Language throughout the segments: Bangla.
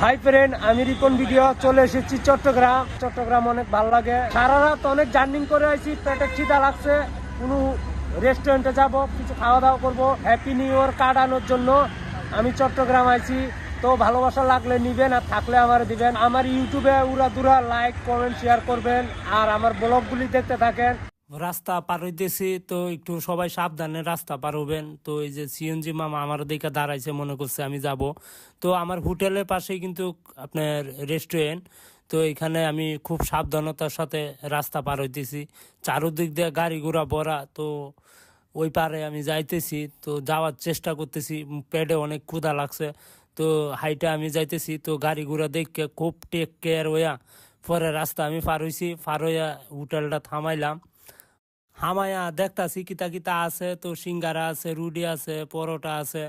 হাই ফ্রেন্ড, আমি রিপন ভিডিও চলে এসেছি চট্টগ্রাম। চট্টগ্রাম অনেক ভালো লাগে। সারা রাত অনেক জার্নিং করে আইছি, পেটে খিদা লাগছে। কোনো রেস্টুরেন্টে যাব, কিছু খাওয়া দাওয়া করবো। হ্যাপি নিউ ইয়ার কাটানোর জন্য আমি চট্টগ্রাম আইছি। তো ভালোবাসা লাগলে নিবেন, আর থাকলে আমার দিবেন। আমার ইউটিউবে উড়াদুরা লাইক কমেন্ট শেয়ার করবেন, আর আমার ব্লগগুলি দেখতে থাকেন। রাস্তা পার হইতেছি, তো একটু সবাই সাবধানে রাস্তা পার হবেন। তো এই যে সিএনজি মামা আমার দিকে দাঁড়াইছে, মনে করছে আমি যাব। তো আমার হোটেলের পাশেই কিন্তু আপনার রেস্টুরেন্ট। তো এখানে আমি খুব সাবধানতার সাথে রাস্তা পার হইতেছি। চারদিক দিয়ে গাড়ি ঘোড়া ভরা। তো ওই পারে আমি যাইতেছি, তো যাওয়ার চেষ্টা করতেছি। পেটে অনেক ক্ষুধা লাগছে। তো হাইটে আমি যাইতেছি, তো গাড়ি ঘোড়া দেখে খুব টেক কেয়ার হইয়া পরে রাস্তা আমি পার হইছি। পার হইয়া হোটেলটা থামাইলাম। হামায়া দেখতাছি কিতা কিতা আছে। তো সিঙ্গারা আছে, রুটি আছে, পরোটা আছে।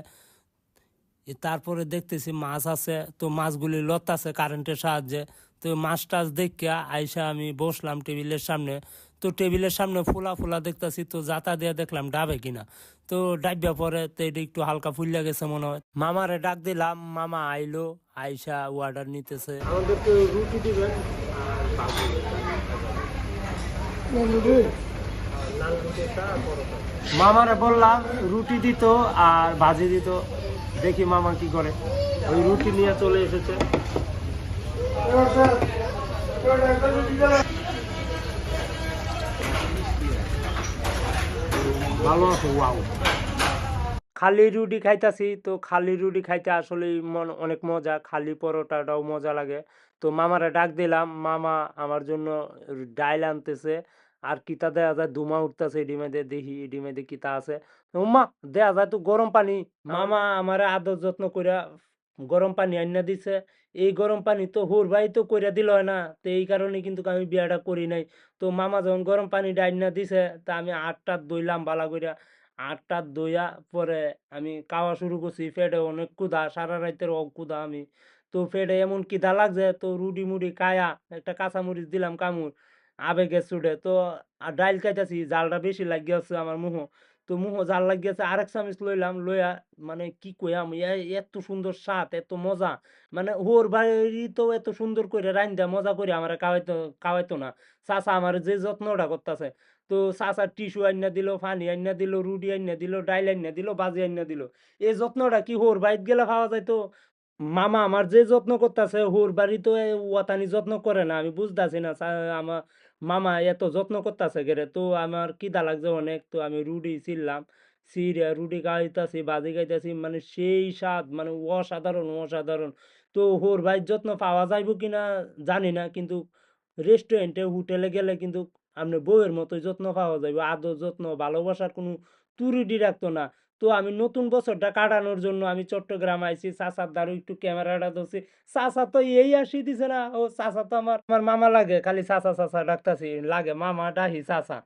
তারপরে দেখতেছি মাছ আছে। তো মাছগুলি লতাছে কারেন্টের সাহায্যে। তো মাছ টাছ দেখিয়া আইসা আমি বসলাম টেবিলের সামনে। তো টেবিলের সামনে ফুলা ফুলা দেখতাছি, তো জাতা দিয়ে দেখলাম ডাবে কিনা। তো ডাইবা পরে তো এটা একটু হালকা ফুলিয়া গেছে মনে হয়। মামারে ডাক দিলাম, মামা আইলো। আইসা অর্ডার নিতেছে। আমাদেরকে রুটি দিবেন মামারে বললাম রুটি দিত আর ভাজি দিত। দেখি মামা কি করে। ওই রুটি নিয়ে চলে এসেছে। ভালো আছে, ওয়াও। খালি রুটি খাইতাছি। তো খালি রুটি খাইতে আসলে অনেক মজা। খালি পরোটাটাও মজা লাগে। তো মামারে ডাক দিলাম, মামা আমার জন্য ডাইল আনতেছে। আর কিতা দেয়া যায়, ধুমা উঠতেছে ডিমেদে। দেখি ডিমেদে কিতা আছে। উম্মা, দেয়া যায় তো গরম পানি। মামা আমারে আদর যত্ন কইরা গরম পানি আইনা দিছে। এই গরম পানি তো হুর ভাই তো কইরা দিল না। তো এই কারণে কিন্তু আমি বিয়াটা করি নাই। তো মামা যখন গরম পানি আইনা দিছে, তা আমি হাত-টাত ধুইলাম বালা কইরা। হাত-টাত ধুইয়া পরে আমি খাওয়া শুরু করছি। পেটে অনেক ক্ষুধা, সারা রাইতের ক্ষুধা আমি। তো পেটে এমন খিদা লাগছে, তো রুটি মুটি খায়া একটা কাঁচামরিচ দিলাম কামড়, আবেগে ছুটে। তো ডাইল খাইতাছি, জালটা বেশি লাগিয়াছে আমার মুহ। তো মুহ জাল লাগিয়াছে, আরেক চামিচ লইলাম। লইয়া মানে কি কইয়াম, এত সুন্দর স্বাদ, এত মজা। মানে ওর বাড়ি তো এত সুন্দর করে রাইন্দা মজা করে আমার খাওয়াইতো না। চাচা আমার যে যত্নটা করতেছে। তো চাচা টিস্যু আইনা দিল, পানি আইনা দিল, রুটি আইনা দিল, ডাইল আইনা দিল, ভাজি আইনা দিল। এই যত্নটা কি হোর বাইত গেলে পাওয়া যাইতো? মামা আমার যে যত্ন করতেছে, হোর বাড়ি তো ওয়াতানি যত্ন করে না। আমি বুঝতেছি না আমার মামা এত যত্ন করতেছে গেরে। তো আমার খিদা লাগছে অনেক। তো আমি রুটি ছিললাম, সিরিয়া রুটি খাইতাছি, ভাজি খাইতাছি। মানে সেই স্বাদ, মানে অসাধারণ অসাধারণ। তো হোর ভাইয়ের যত্ন পাওয়া যাইব কিনা জানি না, কিন্তু রেস্টুরেন্টে হোটেলে গেলে কিন্তু আপনার বউয়ের মতোই যত্ন পাওয়া যাবে। আদর যত্ন ভালোবাসার কোনো ত্রুটি রাখতো না। তো আমি নতুন বছরটা কাটানোর জন্য আমি চট্টগ্রাম আইছি। চাচার দ্বারা একটু ক্যামেরাটা ধরছি। চাচা তো এই আসি দিছে না। ও চাচা তো আমার আমার মামা লাগে, খালি চাচা চাচা ডাকতাছি লাগে, মামা ডাহি চাচা।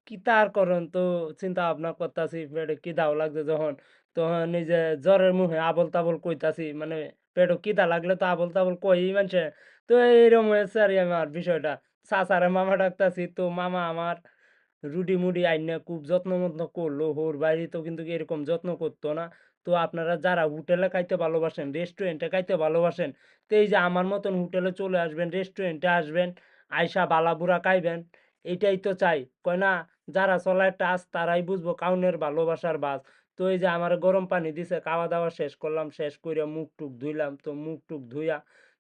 কি তার করেন। তো চিন্তা ভাবনা করতাছি, পেটে খিদাও লাগছে যখন, তখন নিজে জ্বরের মুখে আবল তাবল কইতাছি। মানে পেটে খিদা লাগলে তো আবল তাবল কই মানুষে। তো এইরকম হয়েছে আর আমার বিষয়টা। চাচারে মামা ডাকতাছি। তো মামা আমার রুটি মুটি আইনা খুব যত্ন মত্ন করলো। হোর বাড়িতেও কিন্তু এরকম যত্ন করতো না। তো আপনারা যারা হোটেলে খাইতে ভালোবাসেন, রেস্টুরেন্টে খাইতে ভালোবাসেন, তো এই যে আমার মতন হোটেলে চলে আসবেন, রেস্টুরেন্টে আসবেন, আইসা বালাবুরা খাইবেন। এইটাই তো চাই, কয় না? যারা চলায় টাস তারাই বুঝবো কাউনের ভালোবাসার বাস। তো এই যে আমার গরম পানি দিছে, খাওয়া দাওয়া শেষ করলাম। শেষ করে মুখ টুক ধুইলাম। তো মুখ টুক ধুইয়া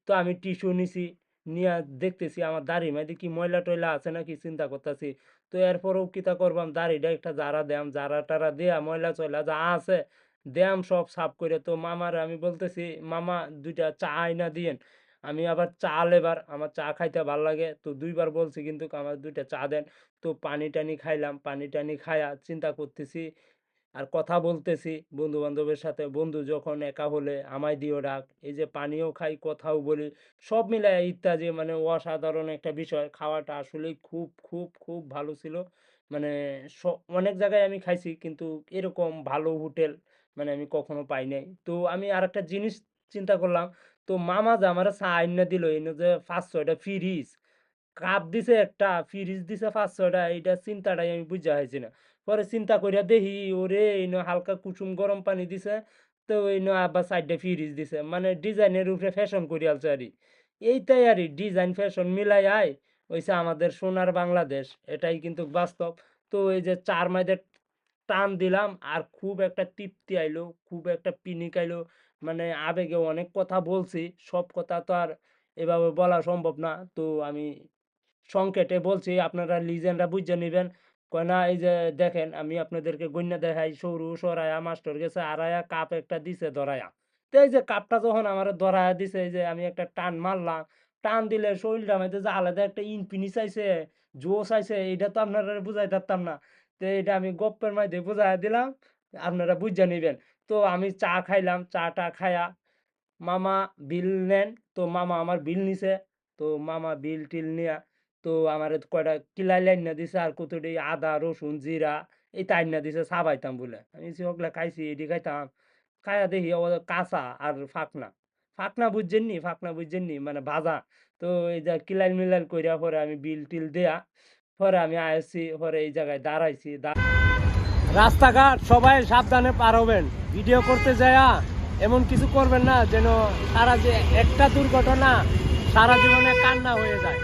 তো আমি টিস্যু নিছি। নিয়া দেখতেছি আমার দাড়ি মাঝে কি ময়লা টয়লা আছে নাকি চিন্তা করতেছি। তো এরপরেও কিতা করবাম, দাড়িটা একটা জারা দেয়াম, জারা টারা দেয়া ময়লা চয়লা যা আছে দেয়াম সব সাফ করে। তো মামার আমি বলতেছি, মামা দুইটা চা আইনা দিয়েন। আমি আবার চা লেবার, আমার চা খাইতে ভাল লাগে। তো দুইবার বলছি, কিন্তু আমার দুইটা চা দেন। তো পানি টানি খাইলাম, পানি টানি খায়া চিন্তা করতেছি আর কথা বলতেছি বন্ধু বান্ধবের সাথে। বন্ধু যখন একা হলে আমায় দিও ডাক। এই যে পানিও খাই, কথাও বলি, সব মিলায় ইত্যাদি। মানে অসাধারণ একটা বিষয়। খাওয়াটা আসলেই খুব খুব খুব ভালো ছিল। মানে অনেক জায়গায় আমি খাইছি, কিন্তু এরকম ভালো হোটেল মানে আমি কখনো পাই নাই। তো আমি আরেকটা জিনিস চিন্তা করলাম। তো মামা যে আমার চা আইনা দিল, এনে যে ৫-৬টা ফ্রিজ কাপ দিছে, একটা ফ্রিজ দিছে ৫-৬টা, এইটা চিন্তাটাই আমি বুঝা পাইছি না। পরে চিন্তা কইরা দেখি, ওরে এনে হালকা কুসুম গরম পানি দিছে। তো ওই ন আবার সাইডে ফ্রিজ দিছে মানে ডিজাইনের উপরে ফ্যাশন করে আলছে আরই এইটাই আরই ডিজাইন ফ্যাশন মিলাই আয় হইছে আমাদের সোনার বাংলাদেশ এটাই কিন্তু বাস্তব। তো এই যে চার মাইদের টান দিলাম আর খুব একটা তৃপ্তি আইলো খুব একটা পিনিক আইলো মানে আবেগে অনেক কথা বলছি সব কথা তো আর এভাবে বলা সম্ভব না তো আমি সংক্ষেপে বলছি আপনারা লিজেন্ডরা বুঝে নিবেন কয় না এই যে দেখেন আমি আপনাদেরকে গইন্যা দেখাই সরু সরায়া মাস্টার গেছে আড়ায়া কাপ একটা দিছে ধরায়া তো এই যে কাপটা যখন আমার ধরায়া দিছে এই যে আমি একটা টান মারলাম টান দিলে শরীরটা মধ্যে যে আলাদা একটা ইনফিনিক্স আইছে জোশ আইছে এটা তো আপনারা বুঝাই পারতাম না তো এটা আমি গপ্পের মধ্যে বুঝাই দিলাম আপনারা বুঝে নিবেন তো আমি চা খাইলাম চাটা খায়া মামা বিল নেন তো মামা আমার বিল নিছে তো মামা বিল টিল নিয়া তো আমার কয়টা কিলাই লাইনা দিছে আর কতটি আদা রসুন জিরা এই তাইনা দিছে চাবাইতাম বলে আমি ওগুলা খাইছি এটি খাইতাম খাইয়া দেখি ও কাঁচা আর ফাকনা ফাকনা বুঝছেন নি ফাকনা বুঝছেন নি মানে ভাজা তো এই যে কিলাইল মিলাইল কইরা পরে আমি বিল টিল দেয়া পরে আমি আইছি পরে এই জায়গায় দাঁড়াইছি রাস্তাঘাট সবাই সাবধানে পার হবেন ভিডিও করতে যায়া এমন কিছু করবেন না যেন সারা যে একটা দুর্ঘটনা সারা জীবনে কান্না হয়ে যায়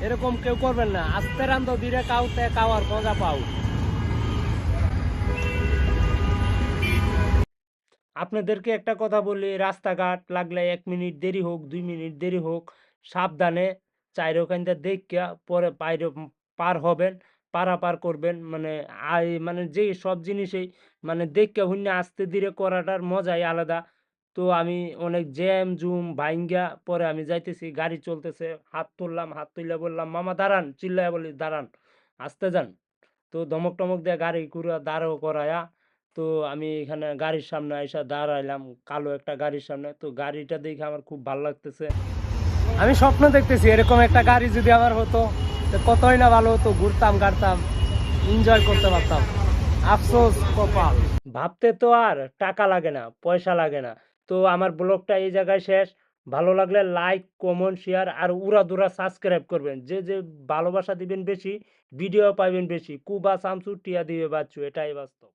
এরকম কেউ করবেন না আস্তে রান্ধ ধীরে কাউতে কাওয়ার মজা পাও আপনাদেরকে একটা কথা বলি রাস্তাঘাট লাগলে 1 মিনিট দেরি হোক 2 মিনিট দেরি হোক সাবধানে চাইরোখানটা দেখিয়া পরে বাইরে পার হবেন পারাপার করবেন মানে মানে যে সব জিনিসই মানে দেখিয়া হুন্যে আস্তে ধীরে করাটার মজাই আলাদা তো আমি অনেক জ্যাম জুম ভাইঙ্গা পরে আমি যাইতেছি গাড়ি চলতেছে হাত তুললাম হাত তুললে বললাম মামা দাঁড়ান চিল্লায় বলি দাঁড়ান আসতে যান তো ধমক টমক দিয়ে গাড়ি ঘুরা দাঁড়াও করায়া তো আমি এখানে গাড়ির সামনে আইসা দাঁড়াইলাম কালো একটা গাড়ির সামনে তো গাড়িটা দেখে আমার খুব ভালো লাগতেছে আমি স্বপ্ন দেখতেছি এরকম একটা গাড়ি যদি আমার হতো তো কতই না ভালো হতো ঘুরতাম গাড়তাম এনজয় করতে পারতাম আফসোস কপাল ভাবতে তো আর টাকা লাগে না পয়সা লাগে না তো আমার ব্লগটা এই জায়গায় শেষ ভালো লাগলে লাইক কমেন্ট শেয়ার আর উড়াধুরা সাবস্ক্রাইব করবেন যে যে ভালোবাসা দিবেন বেশি ভিডিও পাইবেন বেশি কুবা শামসু টিয়া দিবে বাচ্চু এটাই বাস্তব